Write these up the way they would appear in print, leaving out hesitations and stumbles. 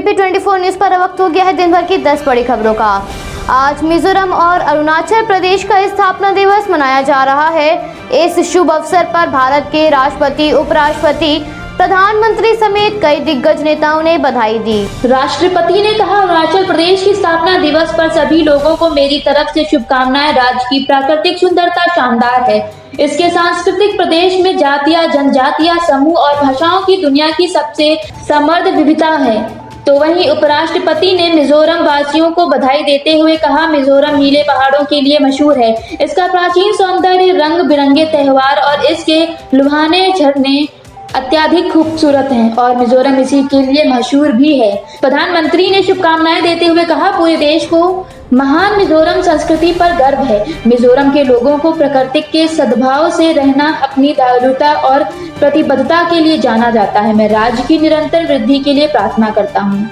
ABP 24 news पर वक्त हो गया है दिन भर की 10 बड़ी खबरों का। आज मिजोरम और अरुणाचल प्रदेश का स्थापना दिवस मनाया जा रहा है। इस शुभ अवसर पर भारत के राष्ट्रपति, उपराष्ट्रपति, प्रधानमंत्री समेत कई दिग्गज नेताओं ने बधाई दी। राष्ट्रपति ने कहा, अरुणाचल प्रदेश की स्थापना दिवस पर सभी लोगों को मेरी तरफ से शुभकामनाएं। राज्य की प्राकृतिक सुंदरता शानदार है। इसके सांस्कृतिक प्रदेश में जातियां, जनजातियां, समूह और भाषाओं की दुनिया की सबसे समृद्ध विविधता है। तो वहीं उपराष्ट्रपति ने मिजोरम वासियों को बधाई देते हुए कहा, मिजोरम नीले पहाड़ों के लिए मशहूर है। इसका प्राचीन सौंदर्य, रंग बिरंगे त्योहार और इसके लुभाने झरने अत्यधिक खूबसूरत हैं और मिजोरम इसी के लिए मशहूर भी है। प्रधानमंत्री ने शुभकामनाएं देते हुए कहा, पूरे देश को महान मिजोरम संस्कृति पर गर्व है। मिजोरम के लोगों को प्रकृति के सद्भाव से रहना, अपनी दयालुता और प्रतिबद्धता के लिए जाना जाता है। मैं राज्य की निरंतर वृद्धि के लिए प्रार्थना करता हूँ।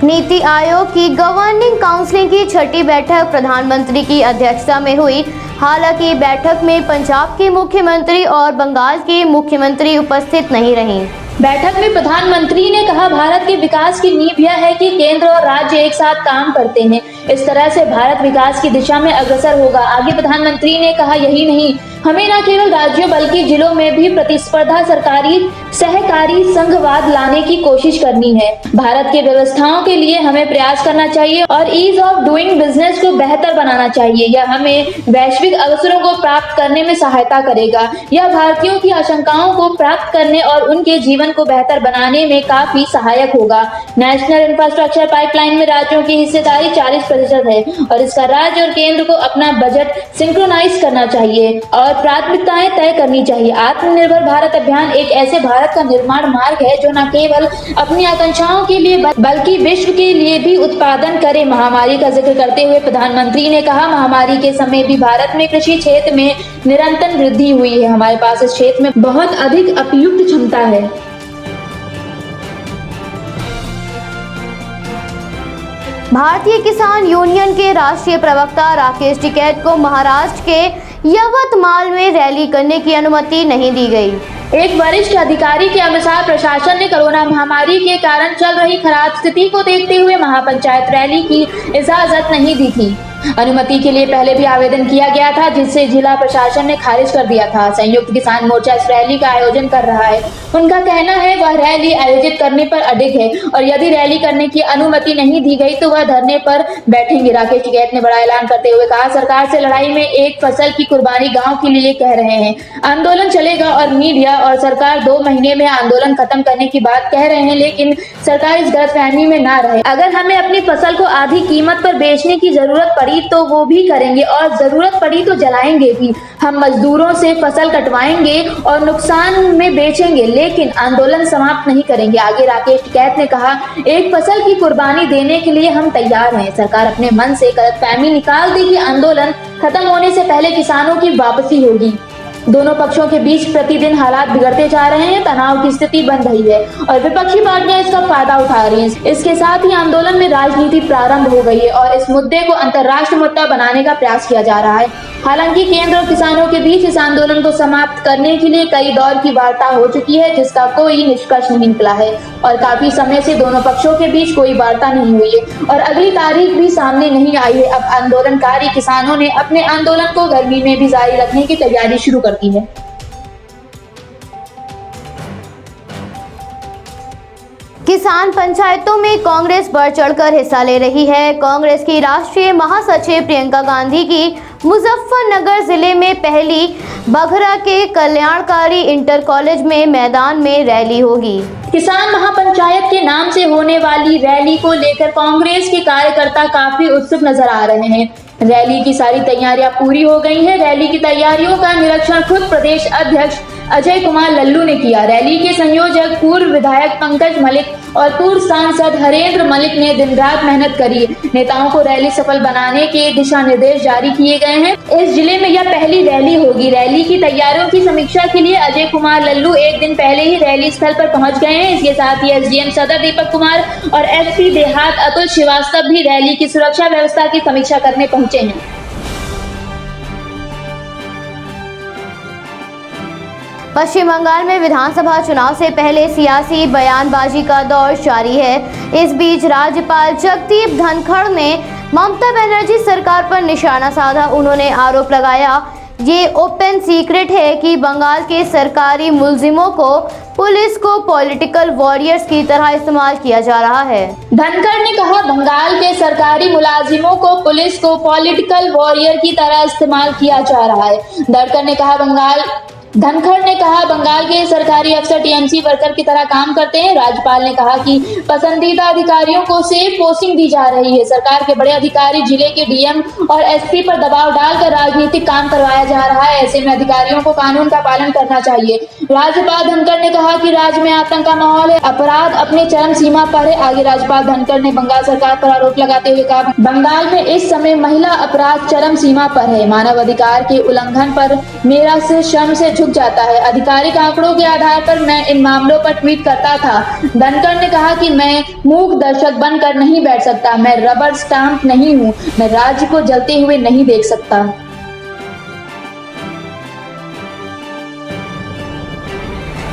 नीति आयोग की गवर्निंग काउंसिल की छठी बैठक प्रधानमंत्री की अध्यक्षता में हुई। हालांकि बैठक में पंजाब के मुख्यमंत्री और बंगाल के मुख्यमंत्री उपस्थित नहीं रहीं। बैठक में प्रधानमंत्री ने कहा, भारत के विकास की नींव यह है कि केंद्र और राज्य एक साथ काम करते हैं। इस तरह से भारत विकास की दिशा में अग्रसर होगा। आगे प्रधानमंत्री ने कहा, यही नहीं, हमें न केवल राज्यों बल्कि जिलों में भी प्रतिस्पर्धा, सरकारी सहकारी संघवाद लाने की कोशिश करनी है। भारत के व्यवस्थाओं के लिए हमें प्रयास करना चाहिए और ईज ऑफ डूइंग बिजनेस को बेहतर बनाना चाहिए। यह हमें वैश्विक अवसरों को प्राप्त करने में सहायता करेगा। यह भारतीयों की आशंकाओं को प्राप्त करने और उनके जीवन को बेहतर बनाने में काफी सहायक होगा। नेशनल इंफ्रास्ट्रक्चर पाइपलाइन में राज्यों की हिस्सेदारी 40% है और इसका राज्य और केंद्र को अपना बजट सिंक्रोनाइज करना चाहिए और प्राथमिकताएं तय करनी चाहिए। आत्मनिर्भर भारत अभियान एक ऐसे भारत का निर्माण मार्ग है जो न केवल अपनी आकांक्षाओं के लिए बल्कि विश्व के लिए भी उत्पादन करे। महामारी का जिक्र करते हुए प्रधानमंत्री ने कहा, महामारी के समय भी भारत में कृषि क्षेत्र में निरंतर वृद्धि हुई है। हमारे पास इस क्षेत्र में बहुत अधिक उपयुक्त क्षमता है। भारतीय किसान यूनियन के राष्ट्रीय प्रवक्ता राकेश टिकैत को महाराष्ट्र के यवतमाल में रैली करने की अनुमति नहीं दी गई। एक वरिष्ठ अधिकारी के अनुसार प्रशासन ने कोरोना महामारी के कारण चल रही खराब स्थिति को देखते हुए महापंचायत रैली की इजाजत नहीं दी थी। अनुमति के लिए पहले भी आवेदन किया गया था, जिसे जिला प्रशासन ने खारिज कर दिया था। संयुक्त किसान मोर्चा इस रैली का आयोजन कर रहा है। उनका कहना है वह रैली आयोजित करने पर अडिग है और यदि रैली करने की अनुमति नहीं दी गई तो वह धरने पर बैठेंगे। राकेश टिकैत ने बड़ा ऐलान करते हुए कहा, सरकार से लड़ाई में एक फसल की कुर्बानी गाँव के लिए कह रहे हैं। आंदोलन चलेगा और मीडिया और सरकार 2 महीने में आंदोलन खत्म करने की बात कह रहे हैं, लेकिन सरकार इस गलतफहमी में ना रहे। अगर हमें अपनी फसल को आधी कीमत पर बेचने की जरूरत पड़ी तो वो भी करेंगे और जरूरत पड़ी तो जलाएंगे भी। हम मजदूरों से फसल कटवाएंगे और नुकसान में बेचेंगे, लेकिन आंदोलन समाप्त नहीं करेंगे। आगे राकेश टिकैत ने कहा, एक फसल की कुर्बानी देने के लिए हम तैयार हैं। सरकार अपने मन से गलतफहमी निकाल देगी। आंदोलन खत्म होने से पहले किसानों की वापसी होगी। दोनों पक्षों के बीच प्रतिदिन हालात बिगड़ते जा रहे हैं, तनाव की स्थिति बन रही है और विपक्षी पार्टियां इसका फायदा उठा रही हैं। इसके साथ ही आंदोलन में राजनीति प्रारंभ हो गई है और इस मुद्दे को अंतर्राष्ट्रीय मुद्दा बनाने का प्रयास किया जा रहा है। हालांकि केंद्र और किसानों के बीच इस आंदोलन को समाप्त करने के लिए कई दौर की वार्ता हो चुकी है, जिसका कोई निष्कर्ष नहीं निकला है और काफी समय से दोनों पक्षों के बीच कोई वार्ता नहीं हुई है और अगली तारीख भी सामने नहीं आई है। अब आंदोलनकारी किसानों ने अपने आंदोलन को गर्मी में भी जारी रखने की तैयारी शुरू कर दी है। किसान पंचायतों में कांग्रेस बढ़ चढ़कर हिस्सा ले रही है। कांग्रेस की राष्ट्रीय महासचिव प्रियंका गांधी की मुजफ्फरनगर जिले में पहली बघरा के कल्याणकारी इंटर कॉलेज में मैदान में रैली होगी। किसान महापंचायत के नाम से होने वाली रैली को लेकर कांग्रेस के कार्यकर्ता काफी उत्सुक नजर आ रहे हैं। रैली की सारी तैयारियां पूरी हो गई हैं। रैली की तैयारियों का निरीक्षण खुद प्रदेश अध्यक्ष अजय कुमार लल्लू ने किया। रैली के संयोजक पूर्व विधायक पंकज मलिक और पूर्व सांसद हरेंद्र मलिक ने दिन रात मेहनत करी। नेताओं को रैली सफल बनाने के दिशा निर्देश जारी किए गए हैं। इस जिले में यह पहली रैली होगी। रैली की तैयारियों की समीक्षा के लिए अजय कुमार लल्लू एक दिन पहले ही रैली स्थल पर पहुंच गए हैं। इसके साथ ही एसडीएम सदर दीपक कुमार और एसपी देहात अतुल श्रीवास्तव भी रैली की सुरक्षा व्यवस्था की समीक्षा करने पहुंचे हैं। पश्चिम बंगाल में विधानसभा चुनाव से पहले सियासी बयानबाजी का दौर जारी है। इस बीच राज्यपाल जगदीप धनखड़ ने ममता बनर्जी सरकार पर निशाना साधा। उन्होंने आरोप लगाया, ये ओपन सीक्रेट है कि बंगाल के सरकारी मुलजिमों को पुलिस को पॉलिटिकल वॉरियर्स की तरह इस्तेमाल किया जा रहा है। धनखड़ ने कहा, बंगाल के सरकारी मुलाजिमों को पुलिस को पॉलिटिकल वॉरियर की तरह इस्तेमाल किया जा रहा है। धनखड़ ने कहा बंगाल के सरकारी अफसर टीएमसी वर्कर की तरह काम करते हैं। राज्यपाल ने कहा कि पसंदीदा अधिकारियों को सेफ पोस्टिंग दी जा रही है। सरकार के बड़े अधिकारी जिले के डीएम और एसपी पर दबाव डालकर राजनीतिक काम करवाया जा रहा है। ऐसे में अधिकारियों को कानून का पालन करना चाहिए। राज्यपाल धनखड़ ने कहा कि राज्य में आतंक का माहौल है, अपराध अपने चरम सीमा पर है। आगे राज्यपाल धनखड़ ने बंगाल सरकार पर आरोप लगाते हुए कहा, बंगाल में इस समय महिला अपराध चरम सीमा पर है। मानव अधिकार के उल्लंघन पर मेरा सिर शर्म से झुक जाता है। आधिकारिक आंकड़ों के आधार पर मैं इन मामलों पर ट्वीट करता था। धनखड़ ने कहा कि मैं मूक दर्शक बनकर नहीं बैठ सकता, मैं रबर स्टाम्प नहीं हूँ, मैं राज्य को जलते हुए नहीं देख सकता।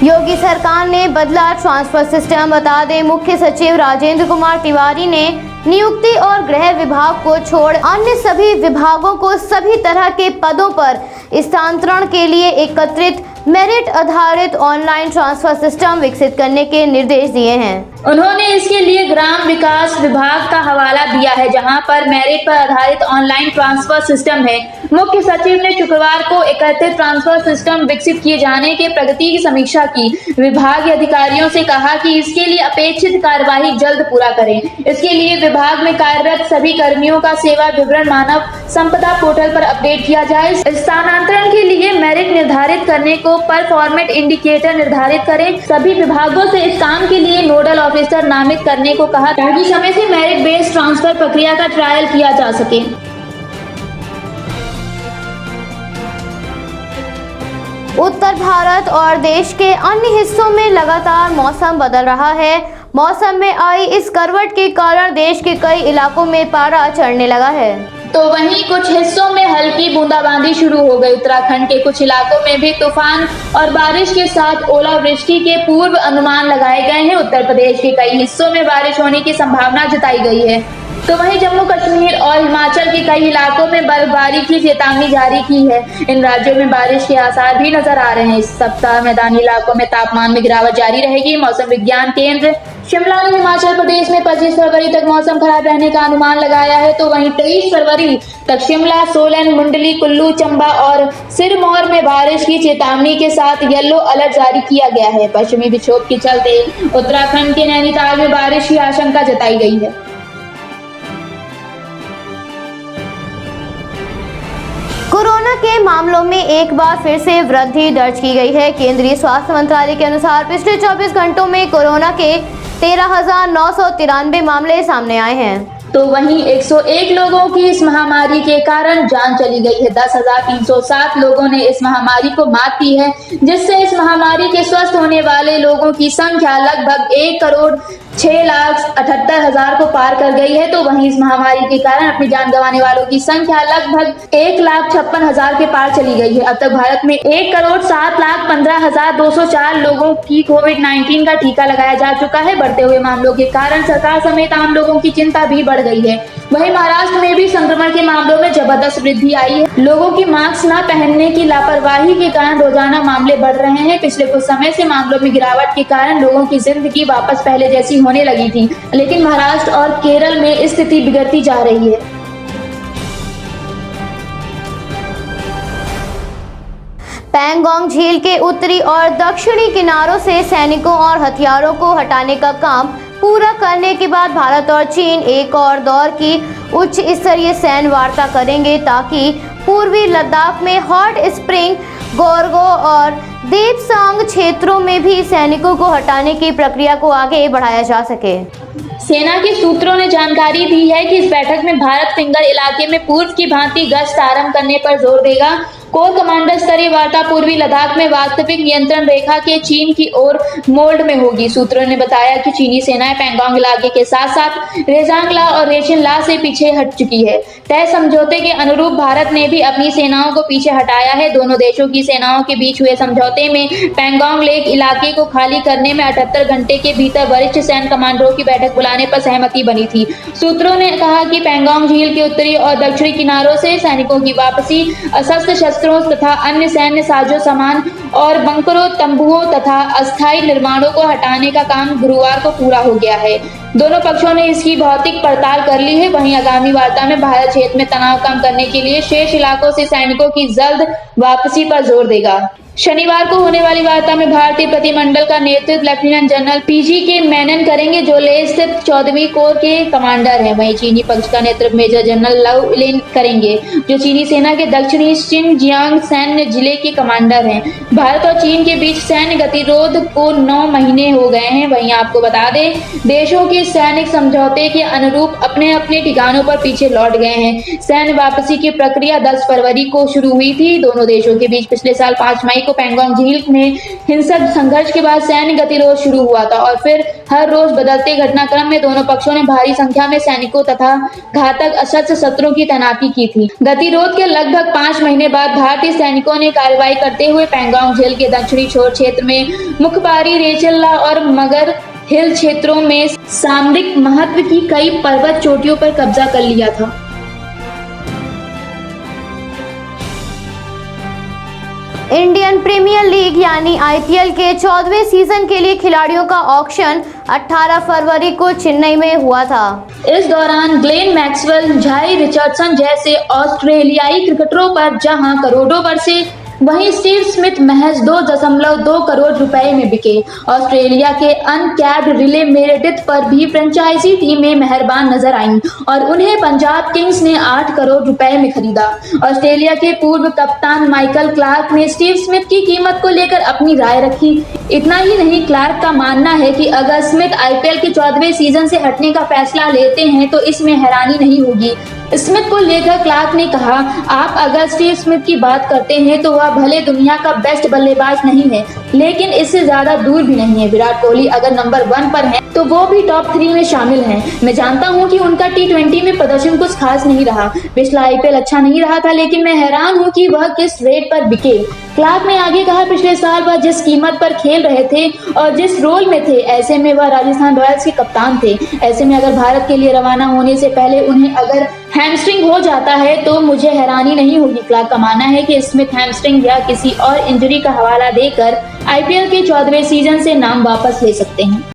योगी सरकार ने बदला ट्रांसफर सिस्टम। बता दें, मुख्य सचिव राजेंद्र कुमार तिवारी ने नियुक्ति और गृह विभाग को छोड़ अन्य सभी विभागों को सभी तरह के पदों पर स्थानांतरण के लिए एकत्रित मेरिट आधारित ऑनलाइन ट्रांसफर सिस्टम विकसित करने के निर्देश दिए हैं। उन्होंने इसके लिए ग्राम विकास विभाग का हवाला दिया है, जहां पर मेरिट पर आधारित ऑनलाइन ट्रांसफर सिस्टम है। मुख्य सचिव ने शुक्रवार को एकत्रित ट्रांसफर सिस्टम विकसित किए जाने के प्रगति की समीक्षा की। विभागीय अधिकारियों से कहा कि इसके लिए अपेक्षित कार्यवाही जल्द पूरा करें। इसके लिए विभाग में कार्यरत सभी कर्मियों का सेवा विवरण मानव संपदा पोर्टल पर अपडेट किया जाए। स्थानांतरण के लिए मेरिट निर्धारित करने को परफॉर्मेंस इंडिकेटर निर्धारित करें। सभी विभागों से इस काम के लिए नोडल ऑफिसर नामित करने को कहा, ताकि समय से मेरिट बेस्ड ट्रांसफर प्रक्रिया का ट्रायल किया जा सके। उत्तर भारत और देश के अन्य हिस्सों में लगातार मौसम बदल रहा है। मौसम में आई इस करवट के कारण देश के कई इलाकों में पारा चढ़ने लगा है, तो वहीं कुछ हिस्सों में हल्की बूंदाबांदी शुरू हो गई। उत्तराखंड के कुछ इलाकों में भी तूफान और बारिश के साथ ओलावृष्टि के पूर्व अनुमान लगाए गए हैं। उत्तर प्रदेश के कई हिस्सों में बारिश होने की संभावना जताई गई है, तो वहीं जम्मू कश्मीर और हिमाचल के कई इलाकों में बर्फबारी की चेतावनी जारी की है। इन राज्यों में बारिश के आसार भी नजर आ रहे हैं। इस सप्ताह मैदानी इलाकों में तापमान में गिरावट जारी रहेगी। मौसम विज्ञान केंद्र शिमला ने हिमाचल प्रदेश में 25 फरवरी तक मौसम खराब रहने का अनुमान लगाया है, तो वहीं 23 फरवरी तक शिमला, सोलन, मुंडली, कुल्लू, चंबा और सिरमौर में बारिश की चेतावनी के साथ येलो अलर्ट जारी किया गया है। पश्चिमी विक्षोभ के चलते उत्तराखंड के नैनीताल में बारिश की आशंका जताई गई है। कोरोना के मामलों में एक बार फिर से वृद्धि दर्ज की गई है। केंद्रीय स्वास्थ्य मंत्रालय के अनुसार पिछले 24 घंटों में कोरोना के 13,993 मामले सामने आए हैं। तो वहीं 101 लोगों की इस महामारी के कारण जान चली गई है। 10,307 लोगों ने इस महामारी को मात दी है, जिससे इस महामारी के स्वस्थ होने वाले लोगों की संख्या लगभग 1,06,78,000 को पार कर गई है। तो वहीं इस महामारी के कारण अपनी जान गंवाने वालों की संख्या लगभग 1,56,000 के पार चली गई है। अब तक भारत में 1,07,15,204 लोगों की कोविड-19 का टीका लगाया जा चुका है। बढ़ते हुए मामलों के कारण सरकार समेत आम लोगों की चिंता भी बढ़ गई है। वहीं महाराष्ट्र में भी संक्रमण के मामलों में जबरदस्त वृद्धि आई है। लोगों की मास्क न पहनने की लापरवाही के कारण रोजाना मामले बढ़ रहे हैं। पिछले कुछ समय से मामलों में गिरावट के कारण लोगों की जिंदगी वापस पहले जैसी होने लगी थी, लेकिन महाराष्ट्र और केरल में स्थिति बिगड़ती जा रही है। पैंगोंग झील के उत्तरी और दक्षिणी किनारों से सैनिकों और हथियारों को हटाने का काम पूरा करने के बाद भारत और चीन एक और दौर की उच्च स्तरीय सैन्य वार्ता करेंगे, ताकि पूर्वी लद्दाख में हॉट स्प्रिंग, गोरगो और देपसांग क्षेत्रों में भी सैनिकों को हटाने की प्रक्रिया को आगे बढ़ाया जा सके। सेना के सूत्रों ने जानकारी दी है कि इस बैठक में भारत फिंगर इलाके में पूर्व की भांति गश्त आरंभ करने पर जोर देगा। कोर कमांडर स्तरीय वार्ता पूर्वी लद्दाख में वास्तविक नियंत्रण रेखा के चीन की ओर मोल्ड में होगी। सूत्रों ने बताया कि चीनी सेनाएं पैंगोंग इलाके के साथ साथ रेजांगला और रेशिनला से पीछे हट चुकी है। तय समझौते के अनुरूप भारत ने भी अपनी सेनाओं को पीछे हटाया है। दोनों देशों की सेनाओं के बीच हुए समझौते में पैंगोंग लेक इलाके को खाली करने में 78 घंटे के भीतर वरिष्ठ सैन्य कमांडरों की बैठक बुलाने पर सहमति बनी थी। सूत्रों ने कहा कि पैंगोंग झील के उत्तरी और दक्षिणी किनारों से सैनिकों की वापसी, अस्त्र शस्त्रों तथा अन्य सैन्य साजो सामान और बंकरों, तंबुओं तथा अस्थायी निर्माणों को हटाने का काम गुरुवार को पूरा हो गया है। दोनों पक्षों ने इसकी भौतिक पड़ताल कर ली है। वहीं आगामी वार्ता में भारत क्षेत्र में तनाव कम करने के लिए शेष इलाकों से सैनिकों की जल्द वापसी पर जोर देगा। शनिवार को होने वाली वार्ता में भारतीय प्रतिमंडल का नेतृत्व लेफ्टिनेंट जनरल पीजी मेनन करेंगे, जो लेह स्थित 14वीं कोर के कमांडर हैं। वहीं चीनी पक्ष का नेतृत्व मेजर जनरल लव लिन करेंगे, जो चीनी सेना के दक्षिणी शिनजियांग सैन्य जिले के कमांडर हैं। भारत और चीन के बीच सैन्य गतिरोध को 9 महीने हो गए हैं। वहीं आपको बता दें, देशों के सैनिक समझौते के अनुरूप अपने अपने ठिकानों पर पीछे लौट गए हैं। सैन्य वापसी की प्रक्रिया 10 फरवरी को शुरू हुई थी। दोनों देशों के बीच पिछले साल 5 मई को पैंगोंग झील में हिंसक संघर्ष के बाद सैन्य गतिरोध शुरू हुआ था और फिर हर रोज बदलते घटनाक्रम में दोनों पक्षों ने भारी संख्या में सैनिकों तथा घातक अशस्त्र शस्त्रों की तैनाती की थी। गतिरोध के लगभग 5 महीने बाद भारतीय सैनिकों ने कार्रवाई करते हुए पैंगोंग झील के दक्षिणी छोर क्षेत्र में मुखबारी, रेचल्ला और मगर हिल क्षेत्रों में सामरिक महत्व की कई पर्वत चोटियों पर कब्जा कर लिया था। इंडियन प्रीमियर लीग यानी आईपीएल के 14वें सीजन के लिए खिलाड़ियों का ऑक्शन 18 फरवरी को चेन्नई में हुआ था। इस दौरान ग्लेन मैक्सवेल, जाई रिचर्डसन जैसे ऑस्ट्रेलियाई क्रिकेटरों पर जहां करोड़ों बरसे, वहीं स्टीव स्मिथ महज 2.2 करोड़ रुपए में बिके। ऑस्ट्रेलिया के अनकैप्ड रिले मेरेडिथ पर भी फ्रेंचाइजी टीमें मेहरबान नजर आईं और उन्हें पंजाब किंग्स ने 8 करोड़ रुपए में खरीदा। ऑस्ट्रेलिया के पूर्व कप्तान माइकल क्लार्क ने स्टीव स्मिथ की कीमत को लेकर अपनी राय रखी। इतना ही नहीं, क्लार्क का मानना है कि अगर स्मिथ आईपीएल के 14वें सीजन से हटने का फैसला लेते हैं तो इसमें हैरानी नहीं होगी। स्मिथ को लेकर क्लार्क ने कहा, आप अगर स्टीव स्मिथ की बात करते हैं तो वह भले दुनिया का बेस्ट बल्लेबाज नहीं है, लेकिन इससे ज्यादा दूर भी नहीं है। विराट कोहली अगर नंबर 1 पर है तो वो भी टॉप 3 में शामिल हैं। मैं जानता हूं कि उनका T20 में प्रदर्शन कुछ खास नहीं रहा, पिछला आईपीएल अच्छा नहीं रहा था, लेकिन मैं हैरान हूं कि वह किस रेट पर बिके। क्लार्क ने आगे कहा, पिछले साल वह जिस कीमत पर खेल रहे थे और जिस रोल में थे, ऐसे में वह राजस्थान रॉयल्स के कप्तान थे। ऐसे में अगर भारत के लिए रवाना होने से पहले उन्हें अगर हैमस्ट्रिंग हो जाता है तो मुझे हैरानी नहीं होगी। क्लार्क का मानना है कि स्मिथ हैमस्ट्रिंग या किसी और इंजरी का हवाला देकर आईपीएल के 14वें सीजन से नाम वापस ले सकते हैं।